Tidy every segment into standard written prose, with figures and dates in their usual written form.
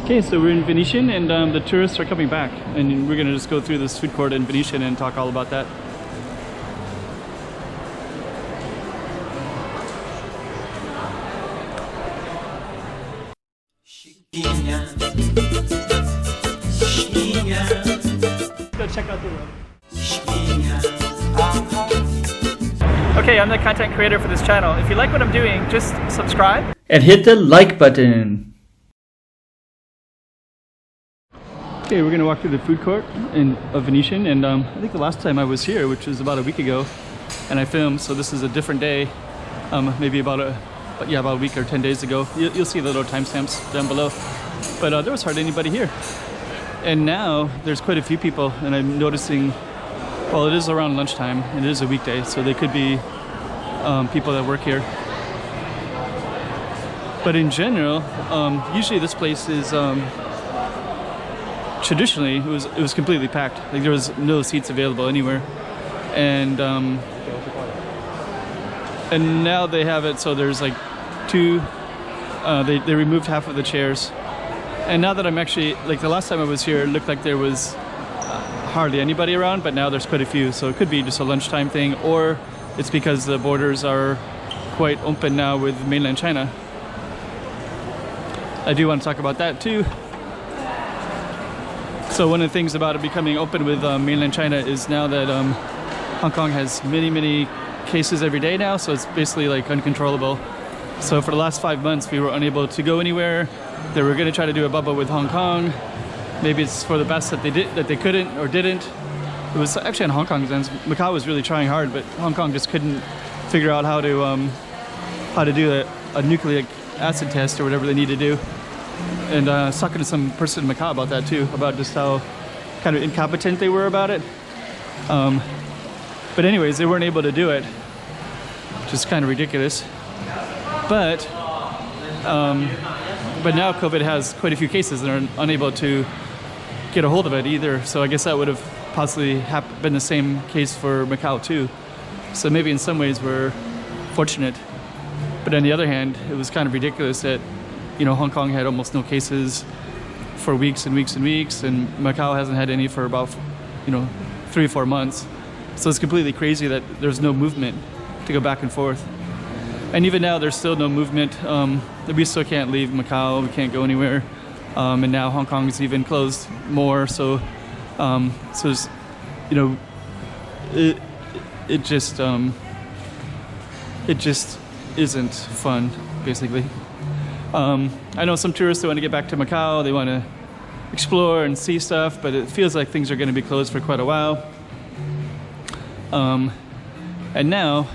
Okay, so we're in Venetian and the tourists are coming back, and we're gonna just go through this food court in Venetian and talk all about that. Let's go check out the room. Okay, I'm the content creator for this channel. If you like what I'm doing, just subscribe and hit the like button. Okay, we're gonna walk through the food court of Venetian, and I think the last time I was here, which was about a week ago, and I filmed, so this is a different day, maybe about a week or 10 days ago. You'll see the little timestamps down below, but there was hardly anybody here, and now there's quite a few people, and I'm noticing, well, it is around lunchtime, and it is a weekday, so they could be people that work here. But in general, usually this place is traditionally it was completely packed. Like there was no seats available anywhere, and now they have it so there's like two. They removed half of the chairs, and now that I'm actually, like the last time I was here, it looked like there was hardly anybody around, but now there's quite a few. So it could be just a lunchtime thing, or it's because the borders are quite open now with mainland China. I do want to talk about that too. So one of the things about it becoming open with mainland China is now that Hong Kong has many cases every day now, so it's basically like uncontrollable. So for the last 5 months we were unable to go anywhere. They were going to try to do a bubble with Hong Kong. Maybe it's for the best that they couldn't or didn't. It was actually on Hong Kong's end. Macau was really trying hard, but Hong Kong just couldn't figure out how to do a nucleic acid test or whatever they need to do. And I was talking to some person in Macau about that too, about just how kind of incompetent they were about it. But anyways, they weren't able to do it, which is kind of ridiculous. But now COVID has quite a few cases and are unable to get a hold of it either. So I guess that would have possibly been the same case for Macau too. So maybe in some ways we're fortunate. But on the other hand, it was kind of ridiculous that, you know, Hong Kong had almost no cases for weeks and weeks and weeks, and Macau hasn't had any for about, 3 or 4 months. So it's completely crazy that there's no movement to go back and forth. And even now, there's still no movement. We still can't leave Macau. We can't go anywhere. And now Hong Kong is even closed more. So, it's, it just isn't fun, basically. I know some tourists that want to get back to Macau, they want to explore and see stuff, but it feels like things are going to be closed for quite a while. And now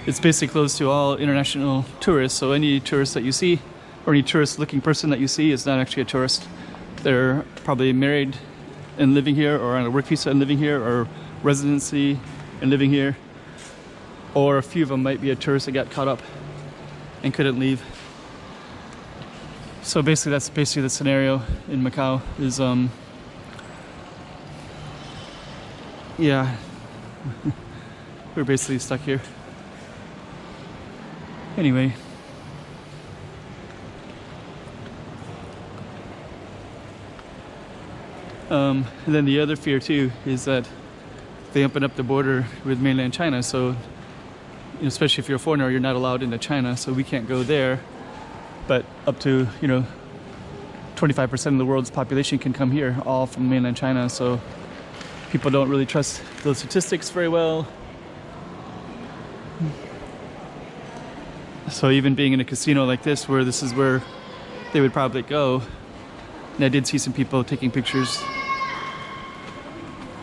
it's basically closed to all international tourists, so any tourist that you see, or any tourist looking person that you see, is not actually a tourist. They're probably married and living here, or on a work visa and living here, or residency and living here, or a few of them might be a tourist that got caught up and couldn't leave. So basically that's basically the scenario in Macau is, yeah, we're basically stuck here. Anyway. And then the other fear too is that they open up the border with mainland China, so especially if you're a foreigner, you're not allowed into China, so we can't go there. But up to 25% of the world's population can come here, all from mainland China. So people don't really trust those statistics very well. So even being in a casino like this, where this is where they would probably go, and I did see some people taking pictures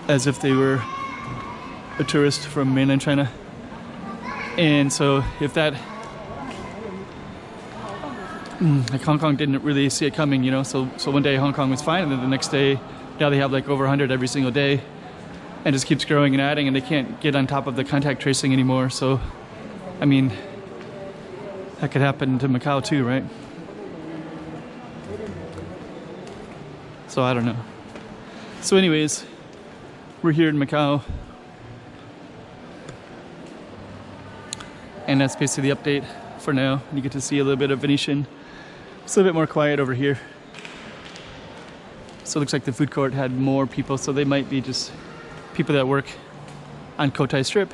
as if they were a tourist from mainland China. And so if that, like Hong Kong didn't really see it coming, so one day Hong Kong was fine, and then the next day, now they have like over 100 every single day, and just keeps growing and adding, and they can't get on top of the contact tracing anymore. So, I mean, that could happen to Macau too, right? So I don't know. So anyways, we're here in Macau, and that's basically the update for now. You get to see a little bit of Venetian. It's a little bit more quiet over here. So it looks like the food court had more people, so they might be just people that work on Cotai Strip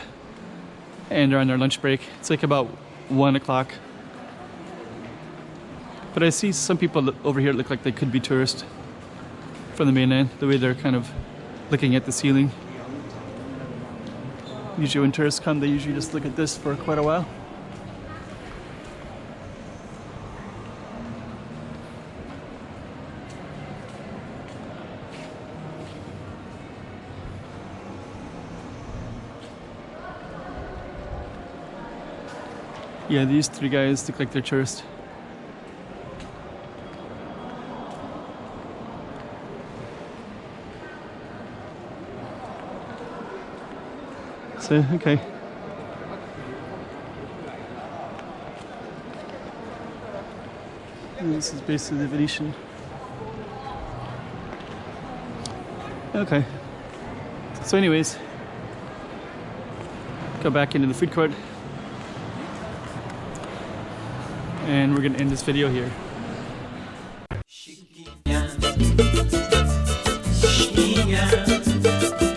and are on their lunch break. It's like about 1 o'clock. But I see some people over here look like they could be tourists from the mainland, the way they're kind of looking at the ceiling. Usually when tourists come, they usually just look at this for quite a while. Yeah, these three guys look like they're tourists. So, okay. And this is basically the Venetian. Okay. So anyways, go back into the food court. And we're gonna end this video here. Chiquinha, chiquinha.